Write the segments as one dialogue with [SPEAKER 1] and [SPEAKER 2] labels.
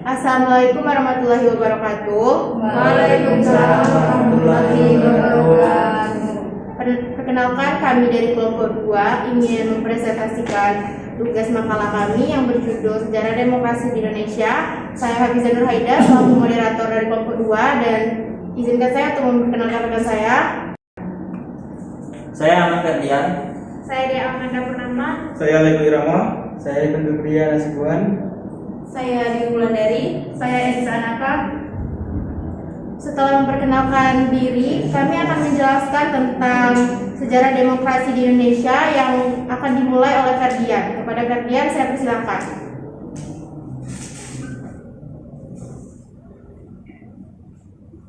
[SPEAKER 1] Assalamualaikum warahmatullahi wabarakatuh.
[SPEAKER 2] Waalaikumsalam warahmatullahi wabarakatuh.
[SPEAKER 1] Perkenalkan, kami dari kelompok 2 ingin mempresentasikan tugas makalah kami yang berjudul Sejarah Demokrasi di Indonesia. Saya Hafizah Nur Haida selaku moderator dari kelompok 2, dan izinkan saya untuk memperkenalkan rekan saya.
[SPEAKER 3] Saya Ahmad Ferdian.
[SPEAKER 1] Saya Dia Amanda Purnama.
[SPEAKER 4] Saya Lego Irama. Saya Ikan Pria Nasibuan.
[SPEAKER 1] Saya Di Wulandari. Saya Edisa Anaka. Setelah memperkenalkan diri, kami akan menjelaskan tentang sejarah demokrasi di Indonesia yang akan dimulai oleh Ferdian. Kepada Ferdian, saya persilakan.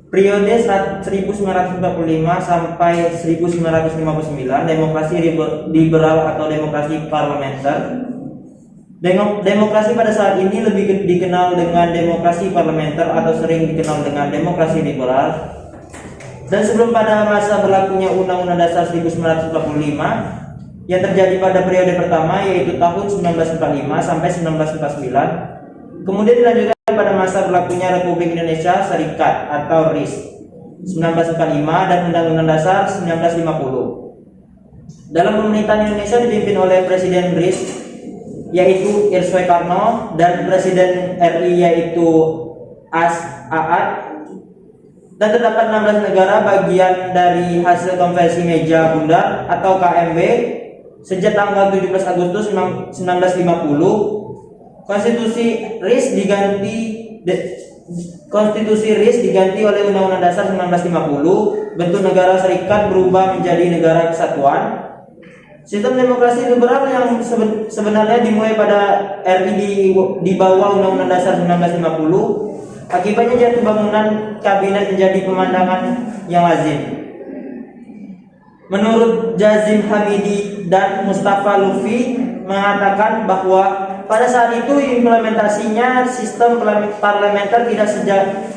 [SPEAKER 3] Periode 1945 sampai 1959, demokrasi liberal atau demokrasi parlementer. Demokrasi pada saat ini lebih dikenal dengan demokrasi parlementer atau sering dikenal dengan demokrasi liberal. Dan sebelum pada masa berlakunya Undang-Undang Dasar 1945 yang terjadi pada periode pertama, yaitu tahun 1945 sampai 1949, kemudian dilanjutkan pada masa berlakunya Republik Indonesia Serikat atau RIS 1945 dan Undang-Undang Dasar 1950. Dalam pemerintahan Indonesia dipimpin oleh Presiden RIS yaitu Ir Soekarno dan Presiden RI yaitu As-Aad, dan terdapat 16 negara bagian dari hasil konvensi meja bundar atau KMB sejak tanggal 17 Agustus 1950. Konstitusi RIS diganti oleh Undang-Undang Dasar 1950. Bentuk negara serikat berubah menjadi negara kesatuan. Sistem demokrasi liberal yang sebenarnya dimulai pada RI di bawah Undang-Undang Dasar 1950. Akibatnya jatuh bangunan kabinet menjadi pemandangan yang lazim. Menurut Jazim Hamidi dan Mustafa Lutfi mengatakan bahwa pada saat itu implementasinya sistem parlementer tidak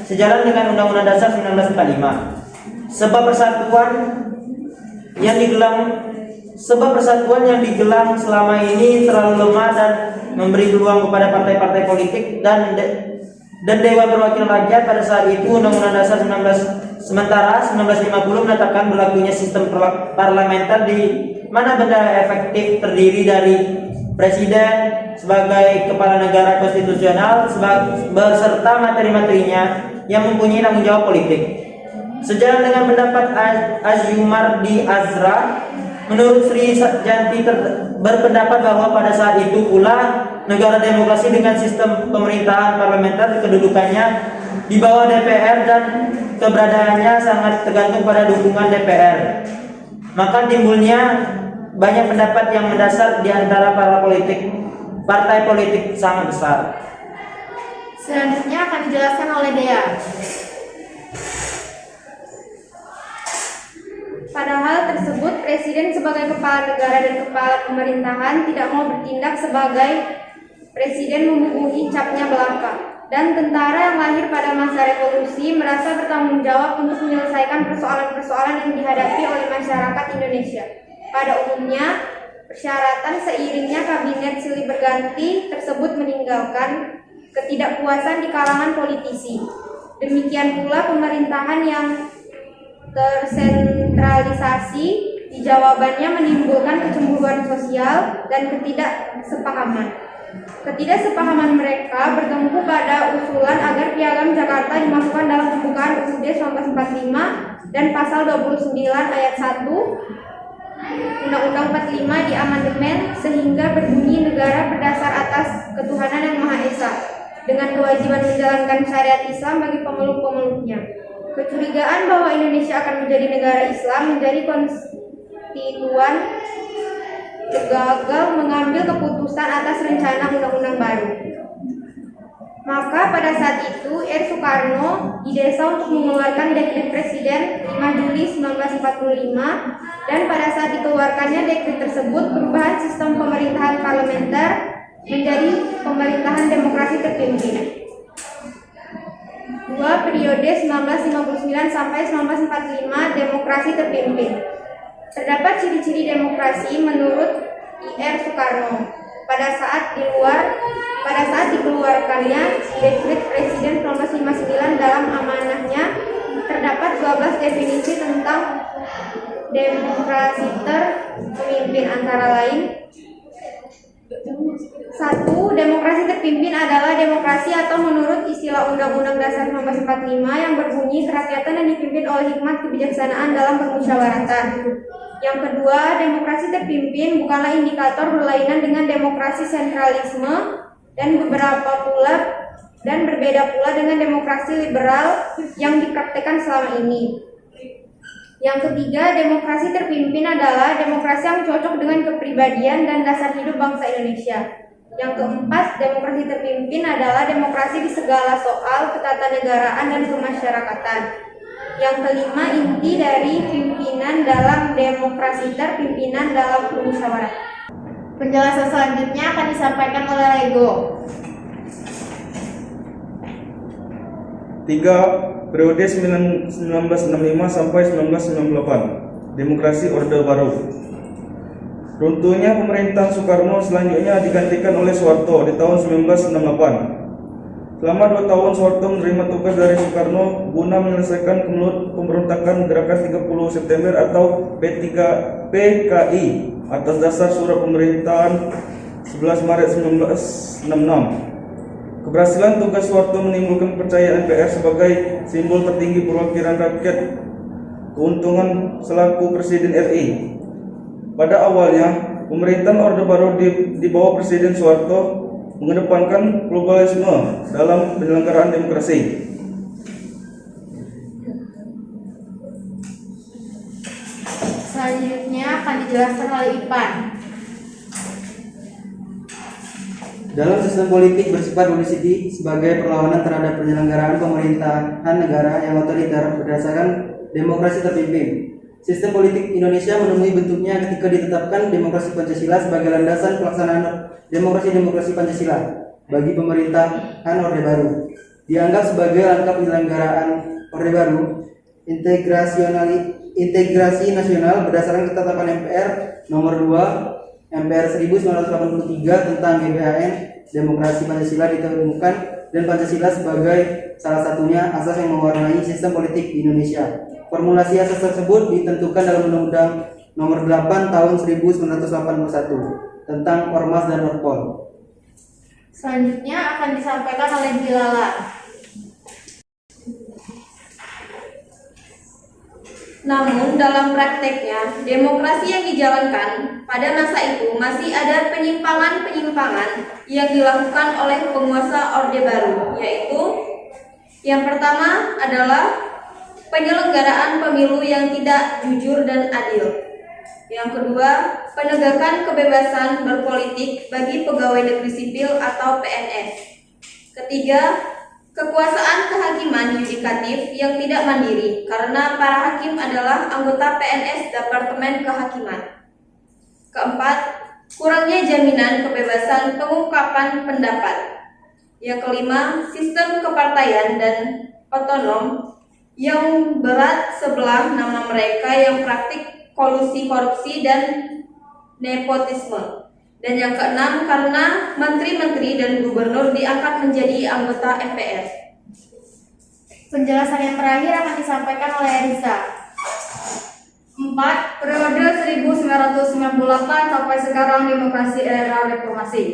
[SPEAKER 3] sejalan dengan Undang-Undang Dasar 1945. Sebab persatuan yang digelang selama ini terlalu lemah dan memberi peluang kepada partai-partai politik dan Dewan Perwakilan Rakyat pada saat itu. Undang-Undang Dasar 1950 menetapkan berlakunya sistem parlementer di mana benda efektif terdiri dari Presiden sebagai kepala negara konstitusional beserta materi-materinya yang mempunyai tanggung jawab politik. Sejalan dengan pendapat Azyumardi Azra, menurut Sri Janti berpendapat bahwa pada saat itu pula negara demokrasi dengan sistem pemerintahan parlementer kedudukannya di bawah DPR dan keberadaannya sangat tergantung pada dukungan DPR. Maka timbulnya banyak pendapat yang mendasar di antara partai politik sangat besar.
[SPEAKER 1] Selanjutnya akan dijelaskan oleh Dea. Pada hal tersebut, Presiden sebagai kepala negara dan kepala pemerintahan tidak mau bertindak sebagai Presiden membubuhi capnya belaka, dan tentara yang lahir pada masa revolusi merasa bertanggung jawab untuk menyelesaikan persoalan-persoalan yang dihadapi oleh masyarakat Indonesia. Pada umumnya, persyaratan seiringnya kabinet silih berganti tersebut meninggalkan ketidakpuasan di kalangan politisi. Demikian pula pemerintahan yang tersentralisasi di jawabannya menimbulkan kecemburuan sosial dan ketidaksepahaman. Ketidaksepahaman mereka bertumpu pada usulan agar Piagam Jakarta dimasukkan dalam pembukaan UUD 1945 dan pasal 29 ayat 1 Undang-Undang 45 diamandemen sehingga berbunyi negara berdasar atas ketuhanan yang Maha Esa dengan kewajiban menjalankan syariat Islam bagi pemeluk-pemeluknya. Kecurigaan bahwa Indonesia akan menjadi negara Islam menjadi konstituan gagal mengambil keputusan atas rencana undang-undang baru. Maka pada saat itu Ir Soekarno didesa untuk mengeluarkan dekret Presiden 5 Juli 1945, dan pada saat dikeluarkannya dekret tersebut perubahan sistem pemerintahan parlementer menjadi pemerintahan demokrasi terpimpin. 2. Periode 1959 sampai 1945 demokrasi terpimpin. Terdapat ciri-ciri demokrasi menurut Ir Soekarno. Pada saat dikeluarkan halnya Dekret Presiden 1959 dalam amanahnya terdapat 12 definisi tentang demokrasi terpimpin antara lain. 1. Demokrasi terpimpin adalah demokrasi atau menurut istilah Undang-Undang Dasar 1945 yang berbunyi kerakyatan dan dipimpin oleh hikmat kebijaksanaan dalam permusyawaratan. Yang kedua, demokrasi terpimpin bukanlah indikator berlainan dengan demokrasi sentralisme dan berbeda pula dengan demokrasi liberal yang dipraktekkan selama ini. Yang ketiga, demokrasi terpimpin adalah demokrasi yang cocok dengan kepribadian dan dasar hidup bangsa Indonesia. Yang keempat, demokrasi terpimpin adalah demokrasi di segala soal ketatanegaraan dan kemasyarakatan. Yang kelima, inti dari pimpinan dalam demokrasi terpimpinan dalam permusyawaratan.
[SPEAKER 2] Penjelasan selanjutnya akan disampaikan oleh Lego.
[SPEAKER 4] 3. Periode 1965 sampai 1998. Demokrasi Orde Baru. Runtuhnya pemerintahan Soekarno selanjutnya digantikan oleh Soeharto di tahun 1998. Selama 2 tahun Soeharto menerima tugas dari Soekarno guna menyelesaikan pemberontakan Gerakan 30 September atau PKI atas dasar surat pemerintahan 11 Maret 1966. Keberhasilan tugas Soeharto menimbulkan kepercayaan MPR sebagai simbol tertinggi perwakilan rakyat keuntungan selaku Presiden RI. Pada awalnya, pemerintahan Orde Baru di bawah Presiden Soeharto mengedepankan globalisme dalam penyelenggaraan demokrasi.
[SPEAKER 2] Selanjutnya akan dijelaskan oleh Ipan.
[SPEAKER 5] Dalam sistem politik bersifat holistik sebagai perlawanan terhadap penyelenggaraan pemerintahan negara yang otoriter berdasarkan demokrasi terpimpin. Sistem politik Indonesia menemui bentuknya ketika ditetapkan demokrasi Pancasila sebagai landasan pelaksanaan demokrasi Pancasila bagi pemerintahan Orde Baru. Dianggap sebagai langkah penyelenggaraan Orde Baru, integrasi nasional berdasarkan ketetapan MPR nomor 2 MPR 1983 tentang GBHN, demokrasi Pancasila ditemukan dan Pancasila sebagai salah satunya asas yang mewarnai sistem politik di Indonesia. Formulasi asas tersebut ditentukan dalam Undang-Undang Nomor 8 Tahun 1981 tentang Ormas dan Orpol.
[SPEAKER 2] Selanjutnya akan disampaikan oleh Bilala.
[SPEAKER 1] Namun dalam prakteknya, demokrasi yang dijalankan pada masa itu masih ada penyimpangan-penyimpangan yang dilakukan oleh penguasa Orde Baru, yaitu yang pertama adalah penyelenggaraan pemilu yang tidak jujur dan adil. Yang kedua, penegakan kebebasan berpolitik bagi pegawai negeri sipil atau PNS. Ketiga, kekuasaan kehakiman yudikatif yang tidak mandiri karena para hakim adalah anggota PNS Departemen Kehakiman. Keempat, kurangnya jaminan kebebasan pengungkapan pendapat. Yang kelima, sistem kepartaian dan otonom yang berat sebelah nama mereka yang praktik kolusi korupsi dan nepotisme. Dan yang keenam, karena menteri-menteri dan gubernur diangkat menjadi anggota MPR.
[SPEAKER 2] Penjelasan yang terakhir akan disampaikan oleh Erisa.
[SPEAKER 1] 4. Periode 1998 sampai sekarang demokrasi era reformasi.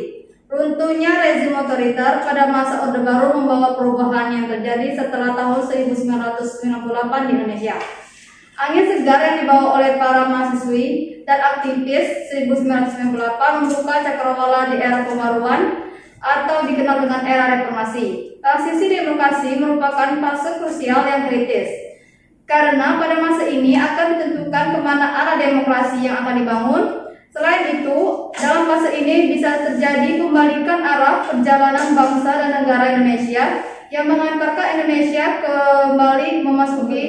[SPEAKER 1] Runtuhnya rezim otoriter pada masa Orde Baru membawa perubahan yang terjadi setelah tahun 1998 di Indonesia. Angin segar yang dibawa oleh para mahasiswi dan aktivis 1998 membuka cakrawala di era pembaruan atau dikenal dengan era reformasi. Transisi demokrasi merupakan fase krusial yang kritis, karena pada masa ini akan ditentukan kemana arah demokrasi yang akan dibangun. Selain itu, dalam fase ini bisa terjadi pembalikan arah perjalanan bangsa dan negara Indonesia yang mengantarkan Indonesia kembali memasuki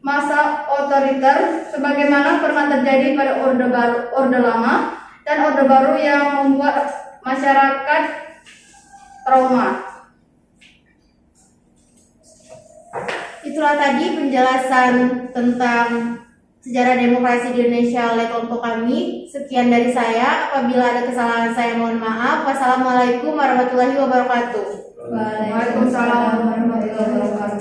[SPEAKER 1] masa otoriter sebagaimana pernah terjadi pada Orde Lama dan Orde Baru yang membuat masyarakat trauma.
[SPEAKER 2] Itulah tadi penjelasan tentang sejarah demokrasi di Indonesia oleh kelompok kami. Sekian dari saya. Apabila ada kesalahan saya mohon maaf. Wassalamualaikum warahmatullahi wabarakatuh.
[SPEAKER 1] Waalaikumsalam.